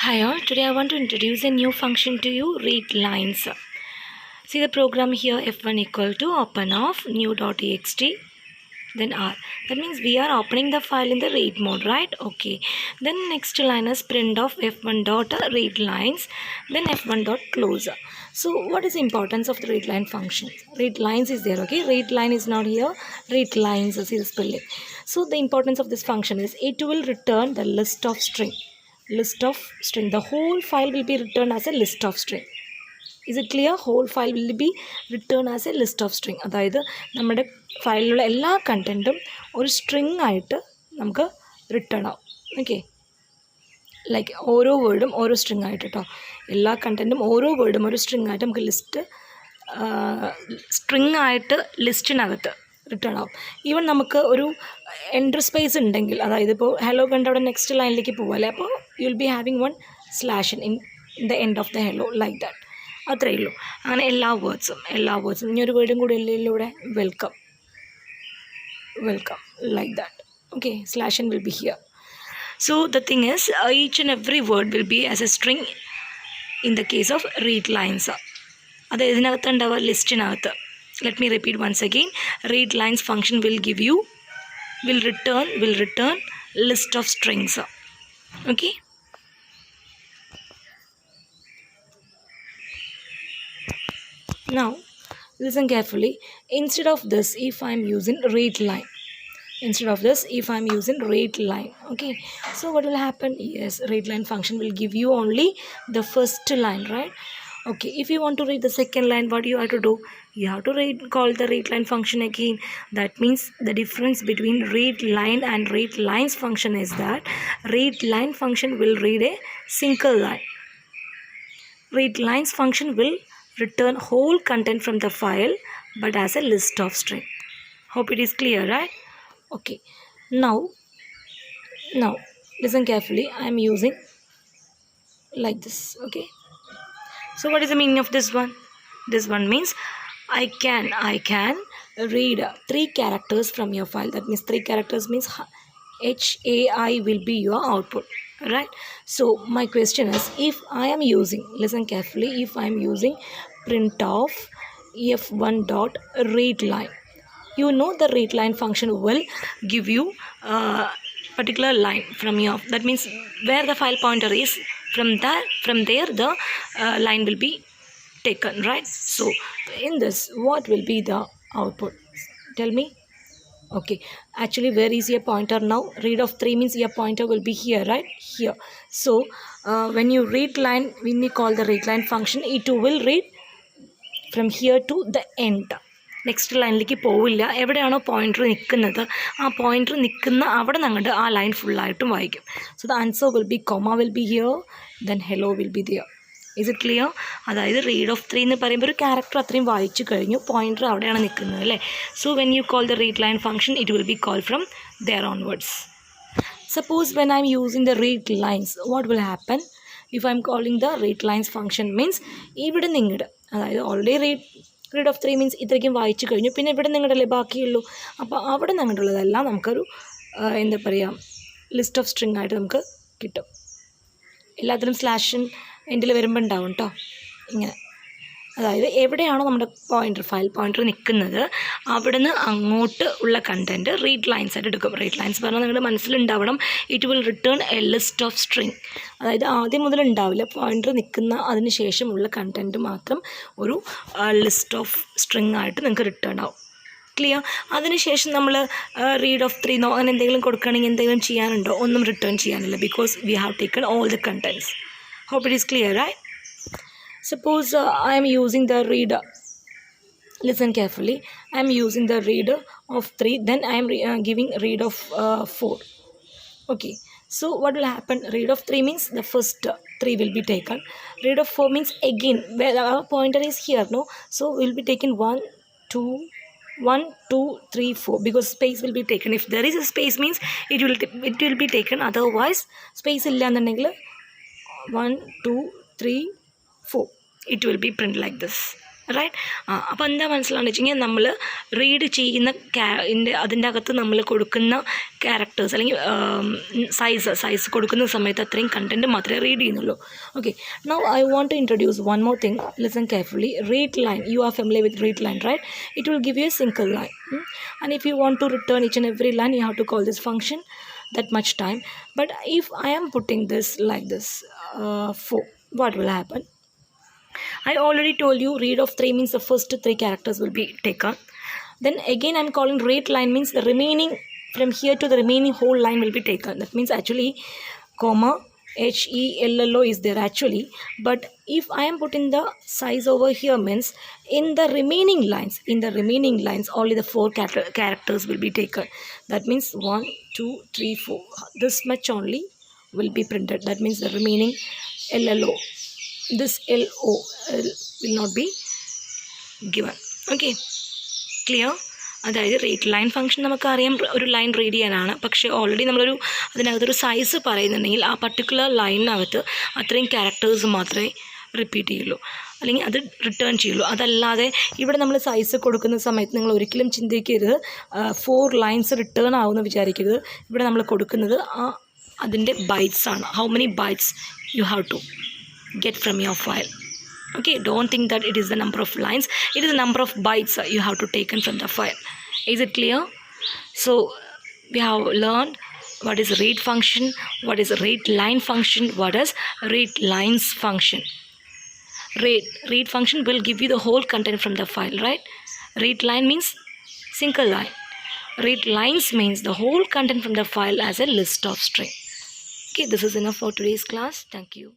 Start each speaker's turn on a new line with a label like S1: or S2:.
S1: Hi all, today I want to introduce a new function to you, read lines. See the program here, f1 equal to open of new.txt, then r. That means we are opening the file in the read mode, right? Okay. Then next line is print of f1 dot read lines, then f1 dot close. So what is the importance of the read line function? Read lines is there, okay? Read line is not here, read lines, see the spelling. So the importance of this function is it will return the list of string. The whole file will be returned as a list of string. Is it clear? Whole file will be returned as a list of string. അതായത് നമ്മുടെ ഫയലിലുള്ള എല്ലാ കണ്ടൻറ്റും ഒരു string ആയിട്ട് നമുക്ക് return ആവും. Okay, like ഓരോ വേർഡും ഓരോ string ആയിട്ട് കേട്ടോ. എല്ലാ കണ്ടൻറ്റും ഓരോ വേർഡും ഒരു സ്ട്രിങ് ആയിട്ട് നമുക്ക് സ്ട്രിങ് ആയിട്ട് ലിസ്റ്റിനകത്ത് റിട്ടേൺ ആവും. ഈവൻ നമുക്ക് ഒരു എൻട്രി സ്പേസ് ഉണ്ടെങ്കിൽ, അതായത് ഇപ്പോൾ ഹലോ കണ്ട് അവിടെ നെക്സ്റ്റ് ലൈനിലേക്ക് പോകും അല്ലേ, അപ്പോൾ you will be having one slash in the end of the hello like that. അത്രയേ ഉള്ളൂ. അങ്ങനെ എല്ലാ വേർഡ്സും ഇനി ഒരു വേർഡും കൂടി ഇവിടെ welcome like that. Okay, slash in will be here. So the thing is, each and every word will be as a string in the case of read lines. അത് ഇതിനകത്ത് ഉണ്ടാവുക ലിസ്റ്റിനകത്ത്. Let me repeat once again. Read lines function will return list of strings. Okay. Now listen carefully. Instead of this, if I'm using read line, okay, so what will happen? Yes, read line function will give you only the first line, right? Okay, if you want to read the second line, what you have to do? You have to call the read line function again. That means the difference between read line and read lines function is that read line function will read a single line. Read lines function will return whole content from the file but as a list of string. Hope it is clear, right? Okay, now listen carefully. I am using like this. Okay, so what is the meaning of this one? This one means I can read 3 characters from your file. That means 3 characters means HAI will be your output, right? So my question is, if I am using, listen carefully, if I am using print of f1 dot read line, you know the read line function will give you a particular line from your, that means where the file pointer is, from there the line will be taken, right? So in this, what will be the output? Tell me. Okay, actually where is your pointer now? Read of 3 means your pointer will be here, right? Here. So when you read line, when we call the read line function, it will read from here to the end. Next ലൈനിലേക്ക് പോവില്ല. എവിടെയാണോ pointer നിൽക്കുന്നത്, ആ pointer നിൽക്കുന്ന അവിടെ നിങ്ങളുടെ ആ line ഫുള്ളായിട്ടും വായിക്കും. So the answer will be comma will be here, then hello will be there. Is it clear? അതായത് റീഡ് ഓഫ് 3 എന്ന് പറയുമ്പോൾ ഒരു ക്യാരക്ടർ അത്രയും വായിച്ചു കഴിഞ്ഞു, പോയിൻ്റർ അവിടെയാണ് നിൽക്കുന്നത് അല്ലേ. So when you call the read line function, it will be call from there onwards. Suppose when I'm using the read lines, what will happen? If I'm calling the read lines function means ഇവിടെ നിങ്ങളുടെ, അതായത് already read of 3 means ഇത്രയ്ക്കും വായിച്ചു കഴിഞ്ഞു, പിന്നെ ഇവിടെ നിങ്ങളുടെയല്ലേ ബാക്കിയുള്ളൂ. അപ്പോൾ അവിടെ നിങ്ങളുള്ളതെല്ലാം നമുക്കൊരു എന്താ പറയുക, ലിസ്റ്റ് ഓഫ് സ്ട്രിങ് ആയിട്ട് നമുക്ക് കിട്ടും. എല്ലാത്തിനും സ്ലാഷും എൻഡിൽ വരുമ്പോൾ ഉണ്ടാവും കേട്ടോ. ഇങ്ങനെ, അതായത് എവിടെയാണോ നമ്മുടെ ഫയൽ പോയിൻ്റർ നിൽക്കുന്നത്, അവിടുന്ന് അങ്ങോട്ട് ഉള്ള കണ്ടൻറ്റ് റീഡ് ലൈൻസ് ആയിട്ട് എടുക്കും. റീഡ് ലൈൻസ് പറഞ്ഞാൽ നിങ്ങളുടെ മനസ്സിലുണ്ടാവണം, it will return a list of string. അതായത് ആദ്യം മുതൽ ഉണ്ടാവില്ല, പോയിൻ്റർ നിൽക്കുന്ന അതിന് ശേഷമുള്ള കണ്ടൻറ്റ് മാത്രം ഒരു ലിസ്റ്റ് ഓഫ് സ്ട്രിങ് ആയിട്ട് നിങ്ങൾക്ക് റിട്ടേൺ ആവും. ക്ലിയർ? അതിനുശേഷം നമ്മൾ റീഡ് ഓഫ് 3 അങ്ങനെ എന്തെങ്കിലും കൊടുക്കുകയാണെങ്കിൽ എന്തെങ്കിലും ചെയ്യാനുണ്ടോ? ഒന്നും റിട്ടേൺ ചെയ്യാനില്ല, because we have taken all the contents. Hope it is clear, right? Suppose I am using the reader. Listen carefully. I am using the reader of 3. Then I am giving read of 4. Okay. So what will happen? Read of 3 means the first 3 will be taken. Read of 4 means again where our pointer is here, no? So we will be taken 1, 2, 3, 4 because space will be taken. If there is a space means it will be taken. Otherwise space illa annundengil 1, 2, 3, 4 it will be print like this. Right. അപ്പോൾ എന്താ മനസ്സിലാണെന്ന് വെച്ച് കഴിഞ്ഞാൽ നമ്മൾ read ചെയ്യുന്ന അതിൻ്റെ അകത്ത് നമ്മൾ കൊടുക്കുന്ന ക്യാരക്ടേഴ്സ് അല്ലെങ്കിൽ സൈസ് കൊടുക്കുന്ന സമയത്ത് അത്രയും കണ്ടൻറ്റ് മാത്രമേ റീഡ് ചെയ്യുന്നുള്ളൂ. Okay, now I want to introduce one more thing. Listen carefully. Read line. You are familiar with read line, right? It will give you a single line. And if you want to return each and every line, you have to call this function that much time. But if I am putting this like this, 4, what will happen? I already told you read of 3 means the first 3 characters will be taken. Then again I'm calling read line means the remaining, from here to the remaining whole line will be taken. That means actually comma HELLO is there actually, but if I am putting the size over here means in the remaining lines only the 4 characters will be taken. That means 1 2 3 4, this much only will be printed. That means the remaining LLO, this LO will not be given. Okay, clear? അതായത് read line function നമുക്കറിയാം ഒരു line read ചെയ്യാനാണ്. പക്ഷേ already നമ്മളൊരു അതിനകത്തൊരു size പറയുന്നുണ്ടെങ്കിൽ ആ particular ലൈനിനകത്ത് അത്രയും ക്യാരക്ടേഴ്സ് മാത്രമേ റിപ്പീറ്റ് ചെയ്യുള്ളൂ, അല്ലെങ്കിൽ അത് റിട്ടേൺ ചെയ്യുള്ളൂ. അതല്ലാതെ ഇവിടെ നമ്മൾ സൈസ് കൊടുക്കുന്ന സമയത്ത് നിങ്ങൾ ഒരിക്കലും ചിന്തിക്കരുത് 4 ലൈൻസ് റിട്ടേൺ ആവുമെന്ന് വിചാരിക്കരുത്. ഇവിടെ നമ്മൾ കൊടുക്കുന്നത് അതിൻ്റെ ബൈറ്റ്സ് ആണ്. How many bytes you have to get from your file. Okay, don't think that it is the number of lines, it is the number of bytes you have to taken from the file. Is it clear? So we have learned what is read function, what is read line function, what is read lines function. Read function will give you the whole content from the file, right? Read line means single line. Read lines means the whole content from the file as a list of string. Okay, this is enough for today's class. Thank you.